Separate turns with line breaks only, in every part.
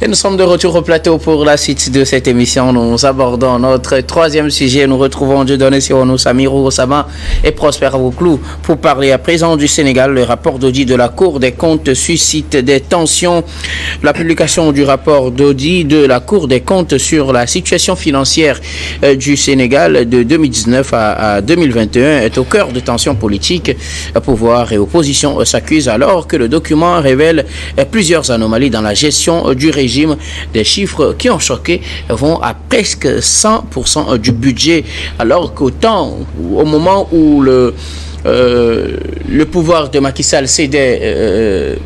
Et nous sommes de retour au plateau pour la suite de cette émission. Nous abordons notre troisième sujet. Nous retrouvons Dieudonné Sironou, Samirou Osama et Prosper Aboklou pour parler à présent du Sénégal. Le rapport d'audit de la Cour des comptes suscite des tensions. La publication du rapport d'audit de la Cour des comptes sur la situation financière du Sénégal de 2019 à 2021 est au cœur de tensions politiques. Pouvoir et opposition s'accusent alors que le document révèle plusieurs anomalies dans la gestion du régime. Des chiffres qui ont choqué vont à presque 100% du budget, alors qu'au moment où le pouvoir de Macky Sall faisait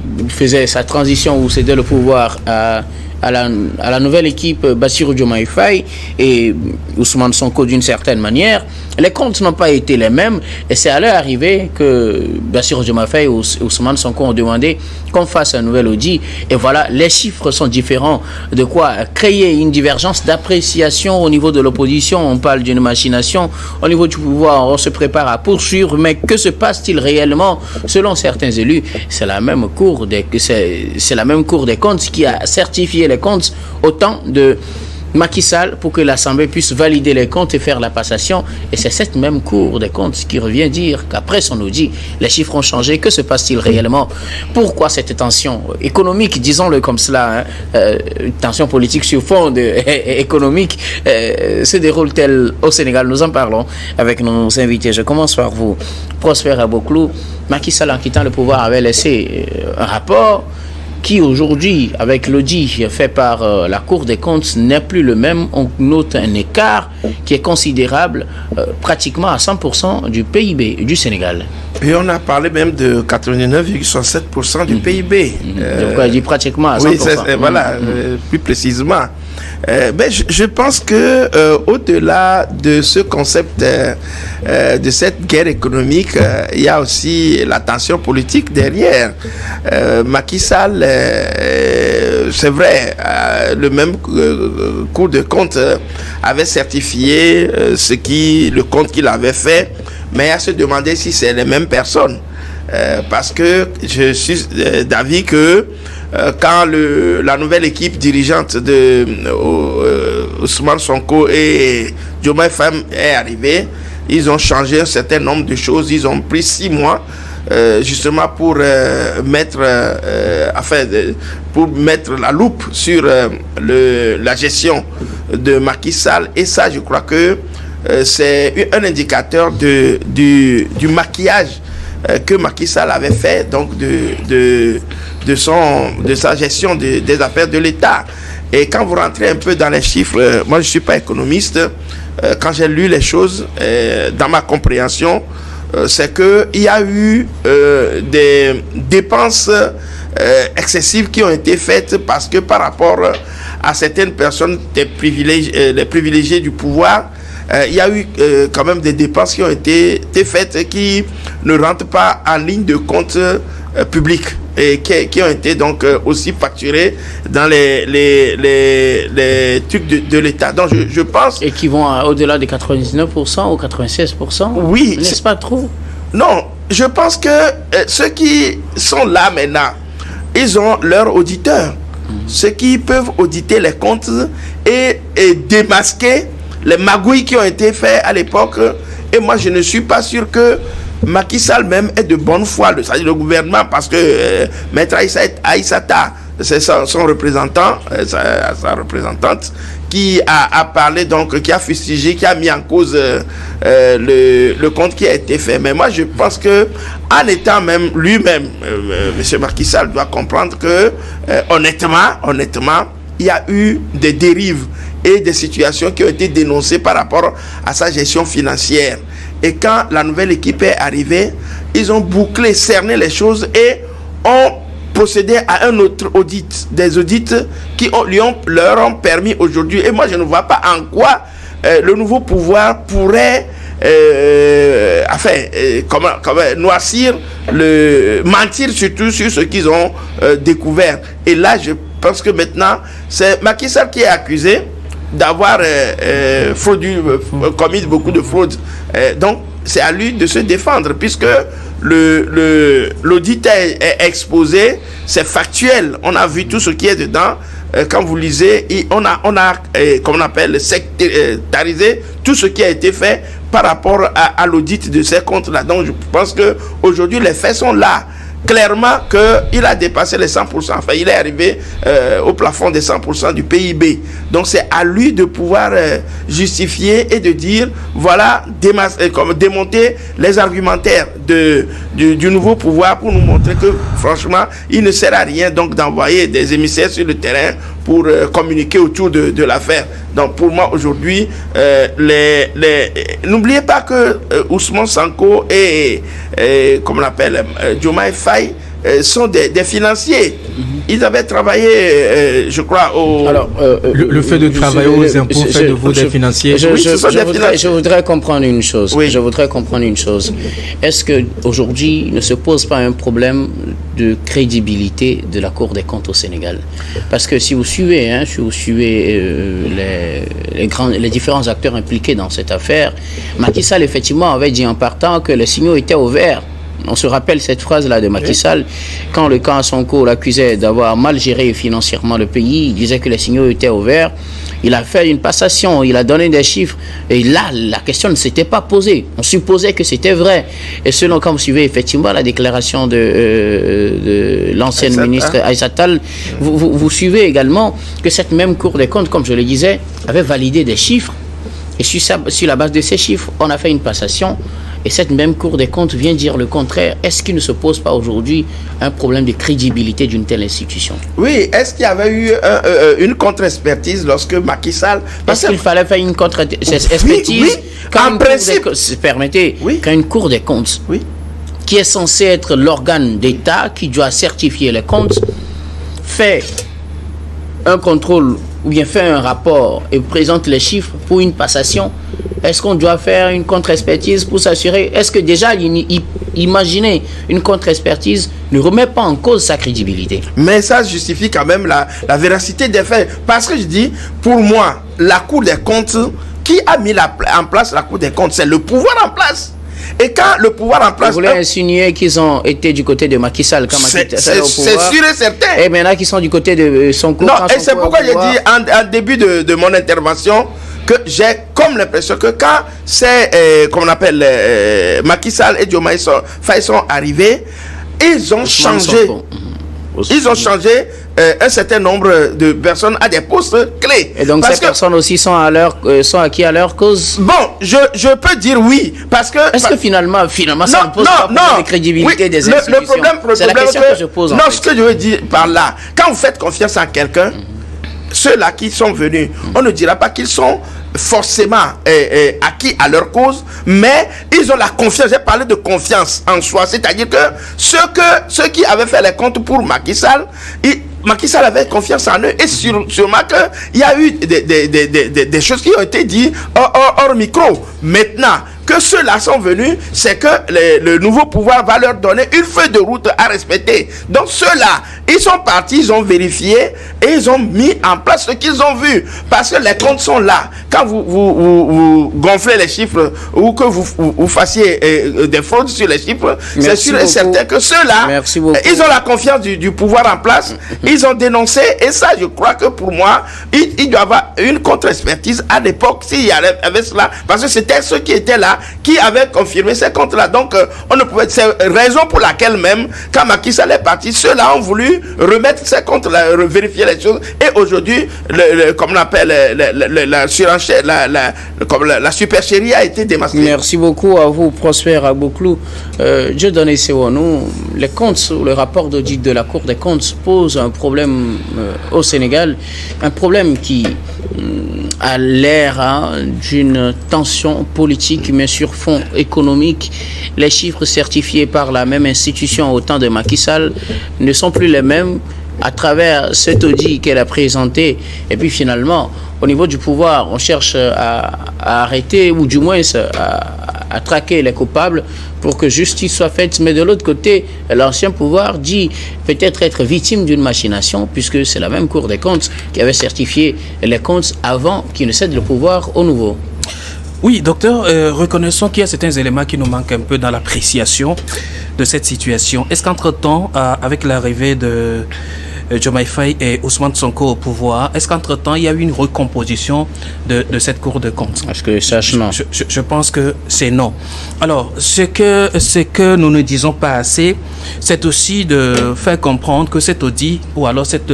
sa transition ou cédait le pouvoir à la nouvelle équipe Bassirou Diomaye Faye et Ousmane Sonko d'une certaine manière, les comptes n'ont pas été les mêmes et c'est à leur arrivée que Bassirou Diomaye Faye et Ousmane Sonko ont demandé qu'on fasse un nouvel audit et voilà, les chiffres sont différents, de quoi créer une divergence d'appréciation au niveau de l'opposition. On parle d'une machination, au niveau du pouvoir on se prépare à poursuivre, mais que se passe-t-il réellement? Selon certains élus, c'est la même Cour des comptes qui a certifié les comptes au temps de Macky Sall pour que l'Assemblée puisse valider les comptes et faire la passation. Et c'est cette même Cour des comptes qui revient dire qu'après son audit, les chiffres ont changé. Que se passe-t-il réellement? Pourquoi cette tension économique, disons-le comme cela, tension politique sur fond économique, se déroule-t-elle au Sénégal? Nous en parlons avec nos invités. Je commence par vous, Prosper Aboklou. Macky Sall, en quittant le pouvoir, avait laissé un rapport qui aujourd'hui, avec l'audit fait par la Cour des comptes, n'est plus le même. On note un écart qui est considérable, pratiquement à 100% du PIB du Sénégal.
Et on a parlé même de 89,67% du PIB.
Donc on dit pratiquement à 100%.
Oui, voilà, plus précisément. Mais je pense que au-delà de ce concept de cette guerre économique, il y a aussi la tension politique derrière. Macky Sall, c'est vrai, le même Cour de compte avait certifié le compte qu'il avait fait, mais à se demander si c'est les mêmes personnes. Parce que je suis d'avis que quand la nouvelle équipe dirigeante de Ousmane Sonko et Diomaye Faye est arrivée, ils ont changé un certain nombre de choses. Ils ont pris 6 mois justement pour mettre la loupe sur la gestion de Macky Sall. Et ça, je crois que c'est un indicateur du maquillage que Macky Sall avait fait donc de sa gestion des affaires de l'État. Et quand vous rentrez un peu dans les chiffres, moi je ne suis pas économiste, quand j'ai lu les choses, dans ma compréhension, c'est qu'il y a eu des dépenses excessives qui ont été faites parce que par rapport à certaines personnes, les privilégiés du pouvoir, il y a eu quand même des dépenses qui ont été faites qui ne rentrent pas en ligne de compte public et qui ont été donc aussi facturées dans les trucs de l'État. Donc je pense...
Et qui vont au-delà de 99% ou 96%?
Oui.
N'est-ce pas trop?
Non, je pense que ceux qui sont là maintenant, ils ont leurs auditeurs. Ceux qui peuvent auditer les comptes et démasquer les magouilles qui ont été faites à l'époque. Et moi, je ne suis pas sûr que Macky Sall même est de bonne foi, c'est-à-dire le gouvernement, parce que Maître Aïssata, c'est son représentant, sa représentante, qui a parlé, donc, qui a fustigé, qui a mis en cause le compte qui a été fait. Mais moi, je pense que, en étant même lui-même, M. Macky Sall doit comprendre que, honnêtement, il y a eu des dérives et des situations qui ont été dénoncées par rapport à sa gestion financière. Et quand la nouvelle équipe est arrivée, ils ont bouclé, cerné les choses et ont procédé à un autre audit. Des audits qui leur ont permis aujourd'hui. Et moi, je ne vois pas en quoi le nouveau pouvoir pourrait noircir, mentir surtout sur ce qu'ils ont découvert. Et là, je pense que maintenant, c'est Macky Sall qui est accusé d'avoir commis beaucoup de fraudes. Donc, c'est à lui de se défendre, puisque l'audit est exposé, c'est factuel. On a vu tout ce qui est dedans. Quand vous lisez, on a comme on appelle, sectarisé tout ce qui a été fait par rapport à l'audit de ces comptes-là. Donc, je pense qu'aujourd'hui, les faits sont là. Clairement qu'il a dépassé les 100%. Enfin, il est arrivé au plafond des 100% du PIB. Donc, c'est à lui de pouvoir justifier et de dire, voilà, démonter les argumentaires du nouveau pouvoir pour nous montrer que, franchement, il ne sert à rien donc d'envoyer des émissaires sur le terrain pour communiquer autour de l'affaire. Donc, pour moi, aujourd'hui, n'oubliez pas que Ousmane Sonko et comme on l'appelle, Diomaye Faye sont des financiers. Ils avaient travaillé, je crois,
le fait de travailler aux impôts fait de vous des financiers.
Je voudrais comprendre une chose.
Oui.
Je voudrais comprendre une chose. Est-ce qu'aujourd'hui ne se pose pas un problème de crédibilité de la Cour des comptes au Sénégal? Parce que si vous suivez, les différents acteurs impliqués dans cette affaire, Macky Sall effectivement avait dit en partant que les signaux étaient ouverts. On se rappelle cette phrase-là de Macky Sall, quand le camp Sonko l'accusait d'avoir mal géré financièrement le pays, il disait que les signaux étaient ouverts. Il a fait une passation, il a donné des chiffres, et là, la question ne s'était pas posée. On supposait que c'était vrai. Et selon, quand vous suivez effectivement la déclaration de l'ancienne ministre Aïssata Tall, vous suivez également que cette même Cour des comptes, comme je le disais, avait validé des chiffres. Et sur la base de ces chiffres, on a fait une passation. Et cette même Cour des comptes vient dire le contraire. Est-ce qu'il ne se pose pas aujourd'hui un problème de crédibilité d'une telle institution?
Oui, est-ce qu'il y avait eu une contre-expertise lorsque Macky Sall...
Est-ce qu'il fallait faire une contre-expertise?
Oui, en principe.
Permettez, quand une Cour des comptes, qui est censée être l'organe d'État, qui doit certifier les comptes, fait un contrôle ou bien fait un rapport et présente les chiffres pour une passation, est-ce qu'on doit faire une contre-expertise pour s'assurer? Est-ce que déjà, imaginer une contre-expertise ne remet pas en cause sa crédibilité?
Mais ça justifie quand même la véracité des faits. Parce que je dis, pour moi, la Cour des comptes, qui a mis en place la Cour des comptes? C'est le pouvoir en place. Et quand le pouvoir en place...
Vous voulez insinuer qu'ils ont été du côté de Macky Sall quand Macky Sall est au pouvoir?
C'est sûr et certain.
Et maintenant qu'ils sont du côté de Sonko.
Non, et c'est pourquoi j'ai dit en début de mon intervention que j'ai comme l'impression que quand c'est, comme on appelle, Macky Sall et Diomaye Faye sont arrivés, ils ont changé. Ils ont changé un certain nombre de personnes à des postes clés.
Et donc ces personnes aussi sont acquis à leur cause?
Bon, je peux dire oui, parce que...
Est-ce que finalement ça ne pose pas problème de crédibilité des institutions? C'est la question que je pose.
Non, ce que je veux dire par là, quand vous faites confiance en quelqu'un, ceux-là qui sont venus, on ne dira pas qu'ils sont forcément acquis à leur cause, mais ils ont la confiance. J'ai parlé de confiance en soi, c'est-à-dire que ceux qui avaient fait les comptes pour Macky Sall, Macky Sall avait confiance en eux, et sûrement qu'il y a eu des choses qui ont été dites hors micro. Maintenant que ceux-là sont venus, c'est que le nouveau pouvoir va leur donner une feuille de route à respecter. Donc ceux-là, ils sont partis, ils ont vérifié et ils ont mis en place ce qu'ils ont vu. Parce que les comptes sont là. Quand vous gonflez les chiffres ou que vous fassiez des fraudes sur les chiffres, c'est sûr et certain que ceux-là, ils ont la confiance du pouvoir en place. Ils ont dénoncé, et ça, je crois que pour moi, il doit y avoir une contre-expertise à l'époque s'il y avait cela. Parce que c'était ceux qui étaient là qui avaient confirmé ces comptes-là. Donc, on ne pouvait... C'est raison pour laquelle même, quand Macky Sall est parti, ceux-là ont voulu remettre ces comptes-là, vérifier les choses. Et aujourd'hui, comme on appelle la surenchère, la supercherie a été démasquée.
Merci beaucoup à vous, Prosper Agboklou. Dieudonné Sewonou, les comptes, le rapport d'audit de la Cour des comptes pose un problème au Sénégal, un problème qui a l'air d'une tension politique, mais sur fond économique. Les chiffres certifiés par la même institution au temps de Macky Sall ne sont plus les mêmes à travers cet audit qu'elle a présenté. Et puis finalement, au niveau du pouvoir, on cherche à arrêter, ou du moins à traquer les coupables pour que justice soit faite. Mais de l'autre côté, l'ancien pouvoir dit peut-être être victime d'une machination, puisque c'est la même Cour des comptes qui avait certifié les comptes avant qu'il ne cède le pouvoir au nouveau.
Oui, docteur, reconnaissons qu'il y a certains éléments qui nous manquent un peu dans l'appréciation de cette situation. Est-ce qu'entre-temps, avec l'arrivée de Diomaye Faye et Ousmane Sonko au pouvoir, est-ce qu'entre-temps, il y a eu une recomposition de cette Cour de compte?
Est-ce que sache non?
Je pense que c'est non. Alors, ce que nous ne disons pas assez, c'est aussi de faire comprendre que cet audit, ou alors cet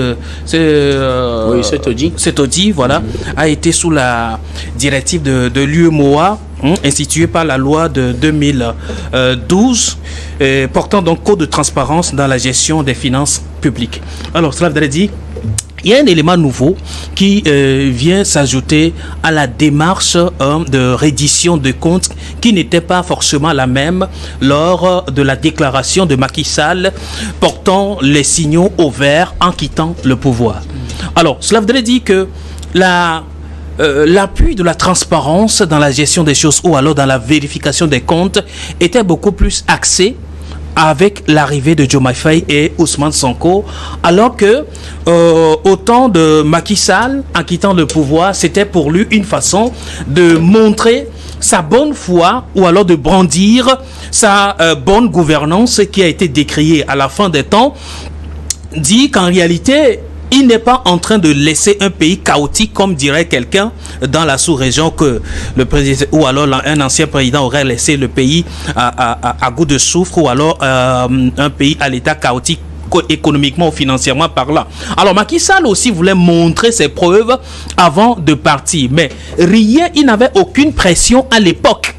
audit, voilà, a été sous la directive de l'UEMOA, instituée par la loi de 2012, portant donc code de transparence dans la gestion des finances publiques. Alors, cela voudrait dire, il y a un élément nouveau qui vient s'ajouter à la démarche de reddition de comptes qui n'était pas forcément la même lors de la déclaration de Macky Sall portant les signaux au vert en quittant le pouvoir. Alors, cela voudrait dire que l'appui de la transparence dans la gestion des choses ou alors dans la vérification des comptes était beaucoup plus axé avec l'arrivée de Diomaye Faye et Ousmane Sonko, alors que au temps de Macky Sall, en quittant le pouvoir, c'était pour lui une façon de montrer sa bonne foi ou alors de brandir sa bonne gouvernance qui a été décriée à la fin des temps, dit qu'en réalité, il n'est pas en train de laisser un pays chaotique, comme dirait quelqu'un dans la sous-région, que le président ou alors un ancien président aurait laissé le pays à goût de soufre, ou alors un pays à l'état chaotique économiquement ou financièrement parlant. Alors Macky Sall aussi voulait montrer ses preuves avant de partir, mais rien, il n'avait aucune pression à l'époque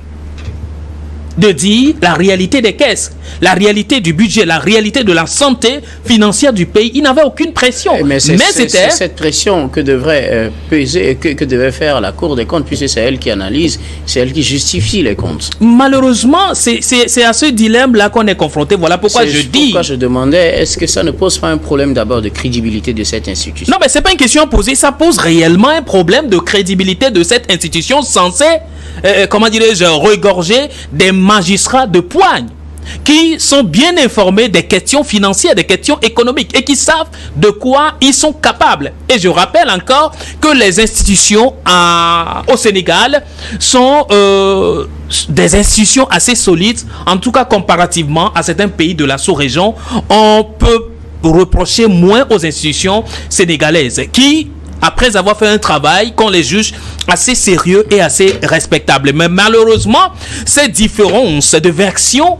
de dire la réalité des caisses, la réalité du budget, la réalité de la santé financière du pays. Il n'avait aucune pression.
Mais c'était cette pression que devrait peser, que devait faire la Cour des comptes, puisque c'est elle qui analyse, c'est elle qui justifie les comptes.
Malheureusement, c'est à ce dilemme-là qu'on est confronté. Voilà pourquoi je dis...
Pourquoi je demandais, est-ce que ça ne pose pas un problème d'abord de crédibilité de cette institution?
Non, mais c'est pas une question posée, ça pose réellement un problème de crédibilité de cette institution censée, comment dirais-je, regorger des magistrats de poigne qui sont bien informés des questions financières, des questions économiques et qui savent de quoi ils sont capables. Et je rappelle encore que les institutions au Sénégal sont des institutions assez solides, en tout cas comparativement à certains pays de la sous-région. On peut reprocher moins aux institutions sénégalaises qui, après avoir fait un travail qu'on les juge assez sérieux et assez respectable. Mais malheureusement, ces différences de version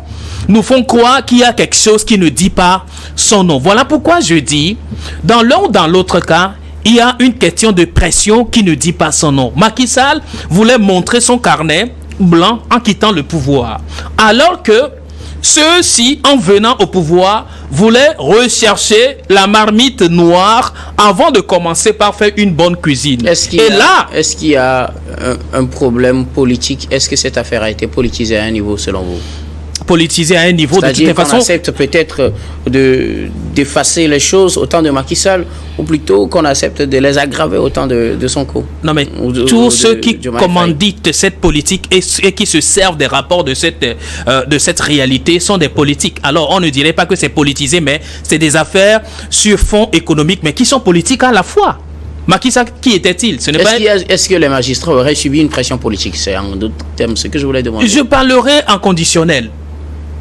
nous font croire qu'il y a quelque chose qui ne dit pas son nom. Voilà pourquoi je dis, dans l'un ou dans l'autre cas, il y a une question de pression qui ne dit pas son nom. Macky Sall voulait montrer son carnet blanc en quittant le pouvoir, alors que ceux-ci, en venant au pouvoir, voulaient rechercher la marmite noire avant de commencer par faire une bonne cuisine.
Est-ce qu'il y a un problème politique? Est-ce que cette affaire a été politisée à un niveau, selon vous?
Politisé à un niveau de toute façon.
On accepte peut-être d'effacer les choses au temps de Macky Sall, ou plutôt qu'on accepte de les aggraver au temps de Sonko.
Non, mais tous ceux qui commanditent cette politique et qui se servent des rapports de cette réalité sont des politiques. Alors on ne dirait pas que c'est politisé, mais c'est des affaires sur fond économique, mais qui sont politiques à la fois. Macky Sall, qui était-il?
Est-ce que les magistrats auraient subi une pression politique? C'est en d'autres termes ce que je voulais demander.
Je parlerai en conditionnel.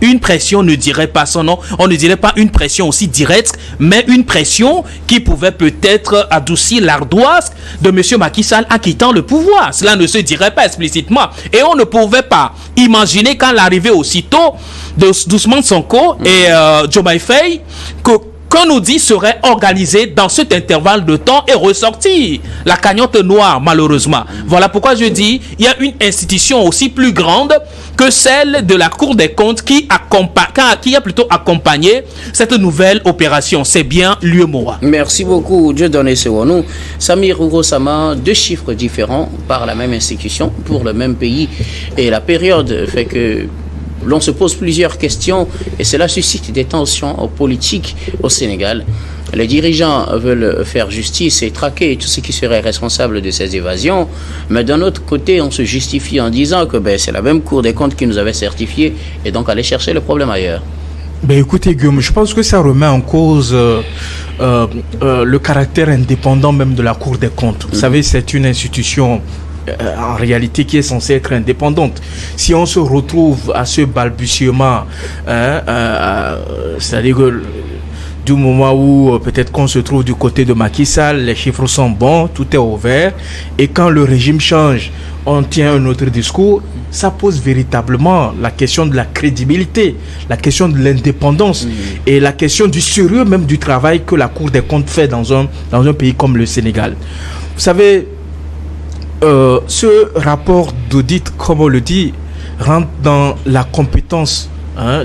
Une pression ne dirait pas son nom, on ne dirait pas une pression aussi directe, mais une pression qui pouvait peut-être adoucir l'ardoise de M. Macky Sall en quittant le pouvoir. Cela ne se dirait pas explicitement. Et on ne pouvait pas imaginer qu'à l'arrivée aussitôt d'Ousmane Sonko et Diomaye Faye, qu'on nous dit serait organisé dans cet intervalle de temps et ressortir la cagnotte noire, malheureusement. Voilà pourquoi je dis, il y a une institution aussi plus grande que celle de la Cour des comptes qui a plutôt accompagné cette nouvelle opération. C'est bien l'UEMOA.
Merci beaucoup, Dieudonné Sewonou. Samir Ourosama, deux chiffres différents par la même institution pour le même pays. Et la période fait que l'on se pose plusieurs questions et cela suscite des tensions politiques au Sénégal. Les dirigeants veulent faire justice et traquer tout ce qui serait responsable de ces évasions, mais d'un autre côté, on se justifie en disant que c'est la même Cour des comptes qui nous avait certifié et donc aller chercher le problème ailleurs.
Écoutez Guillaume, je pense que ça remet en cause le caractère indépendant même de la Cour des comptes. Vous savez, c'est une institution en réalité qui est censée être indépendante. Si on se retrouve à ce balbutiement, c'est-à-dire que du moment où peut-être qu'on se trouve du côté de Macky Sall, les chiffres sont bons, tout est ouvert, et quand le régime change, on tient un autre discours, ça pose véritablement la question de la crédibilité, la question de l'indépendance et la question du sérieux même du travail que la Cour des comptes fait dans un pays comme le Sénégal. Vous savez, ce rapport d'audit, comme on le dit, rentre dans la compétence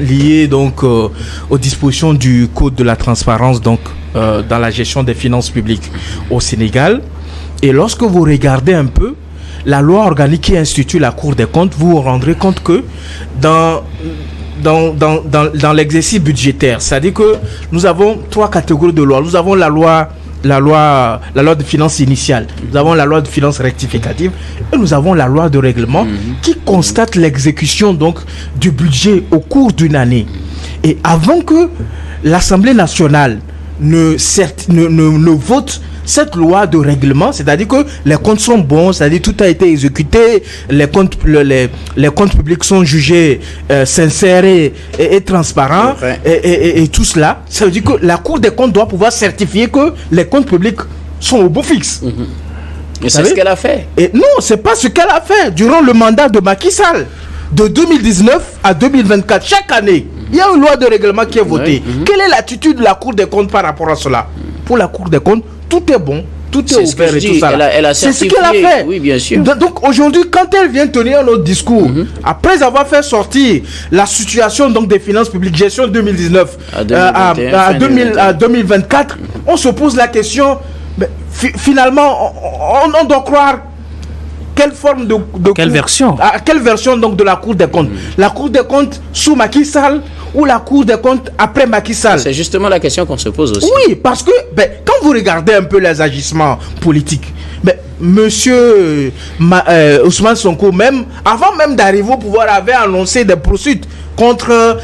liée donc aux dispositions du Code de la transparence donc dans la gestion des finances publiques au Sénégal. Et lorsque vous regardez un peu la loi organique qui institue la Cour des comptes, vous vous rendrez compte que dans l'exercice budgétaire, c'est-à-dire que nous avons 3 catégories de lois. Nous avons la loi de finances initiale, nous avons la loi de finances rectificative et nous avons la loi de règlement qui constate l'exécution donc du budget au cours d'une année. Et avant que l'Assemblée nationale ne vote cette loi de règlement, c'est-à-dire que les comptes sont bons, c'est-à-dire tout a été exécuté, les comptes publics sont jugés sincères et transparents, et tout cela, ça veut dire que la Cour des comptes doit pouvoir certifier que les comptes publics sont au beau fixe.
Et c'est ce qu'elle a fait.
Et non, c'est pas ce qu'elle a fait durant le mandat de Macky Sall. De 2019 à 2024, chaque année, il y a une loi de règlement qui est votée. Quelle est l'attitude de la Cour des comptes par rapport à cela? Pour la Cour des comptes, tout est bon, tout est ouvert et tout ça. C'est ce qu'elle a fait.
Oui, bien sûr.
Donc aujourd'hui, quand elle vient tenir notre discours, après avoir fait sortir la situation donc des finances publiques, gestion 2019 à 2024, on se pose la question, finalement, on doit croire quelle forme de
quelle version
quelle version donc de la Cour des comptes? La Cour des comptes sous Macky Sall ou la Cour des comptes après Macky Sall?
C'est justement la question qu'on se pose aussi.
Oui, parce que quand vous regardez un peu les agissements politiques, monsieur Ousmane Sonko, même avant même d'arriver au pouvoir, avait annoncé des poursuites contre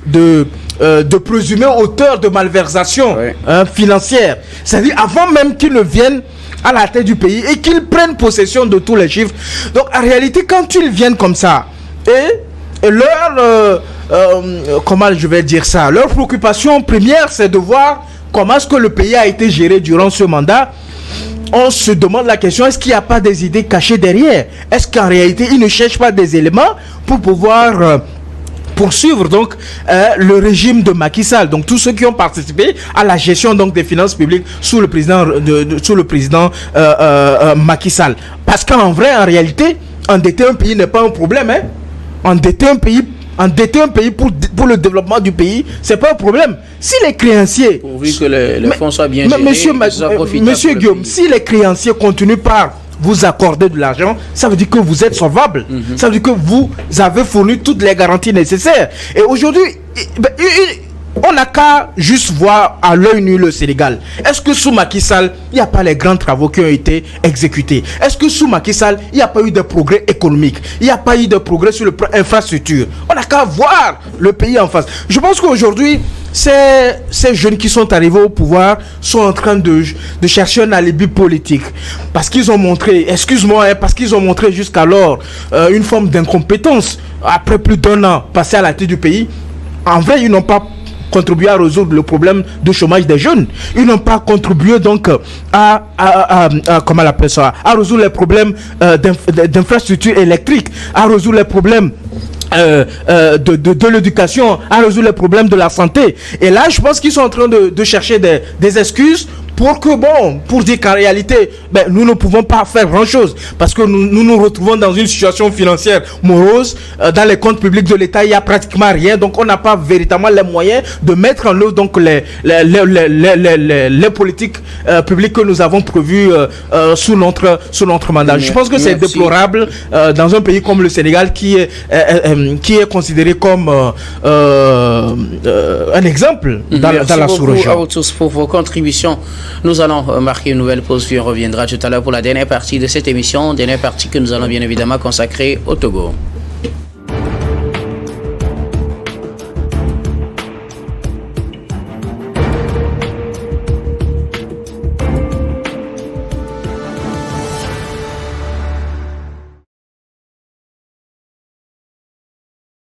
de présumés auteurs de malversations financières. C'est-à-dire avant même qu'ils ne viennent à la tête du pays et qu'ils prennent possession de tous les chiffres. Donc en réalité, quand ils viennent comme ça et leur comment je vais dire ça, leur préoccupation première, c'est de voir comment est-ce que le pays a été géré durant ce mandat. On se demande la question, est-ce qu'il n'y a pas des idées cachées derrière? Est-ce qu'en réalité, ils ne cherchent pas des éléments pour pouvoir poursuivre donc le régime de Macky Sall, donc tous ceux qui ont participé à la gestion donc des finances publiques sous le président Macky Sall? Parce qu'en vrai, en réalité, endetter un pays n'est pas un problème. Endetter un pays pour le développement du pays, c'est pas un problème. Si les créanciers,
pourvu que les fonds soient bien gérés,
monsieur Guillaume, si les créanciers continuent par vous accorder de l'argent, ça veut dire que vous êtes solvable. Ça veut dire que vous avez fourni toutes les garanties nécessaires. Et aujourd'hui, on n'a qu'à juste voir à l'œil nu le Sénégal. Est-ce que sous Macky Sall, il n'y a pas les grands travaux qui ont été exécutés? Est-ce que sous Macky Sall, il n'y a pas eu de progrès économique? Il n'y a pas eu de progrès sur le plan infrastructure? On n'a qu'à voir le pays en face. Je pense qu'aujourd'hui, ces jeunes qui sont arrivés au pouvoir sont en train de chercher un alibi politique. Parce qu'ils ont montré, parce qu'ils ont montré jusqu'alors une forme d'incompétence. Après plus d'1 an passé à la tête du pays, en vrai, ils n'ont pas contribué à résoudre le problème de chômage des jeunes. Ils n'ont pas contribué donc à comment on appelle ça, à résoudre les problèmes d'infrastructures électriques, à résoudre les problèmes de l'éducation, à résoudre les problèmes de la santé. Et là, je pense qu'ils sont en train de chercher des excuses pour dire qu'en réalité, nous ne pouvons pas faire grand-chose parce que nous retrouvons dans une situation financière morose. Dans les comptes publics de l'État, il n'y a pratiquement rien. Donc, on n'a pas véritablement les moyens de mettre en œuvre donc les politiques publiques que nous avons prévues sous notre mandat. Je pense que c'est déplorable dans un pays comme le Sénégal qui est considéré comme un exemple dans la sous-région.
Merci beaucoup pour vos contributions. Nous allons marquer une nouvelle pause, puis on reviendra tout à l'heure pour la dernière partie de cette émission, dernière partie que nous allons bien évidemment consacrer au Togo.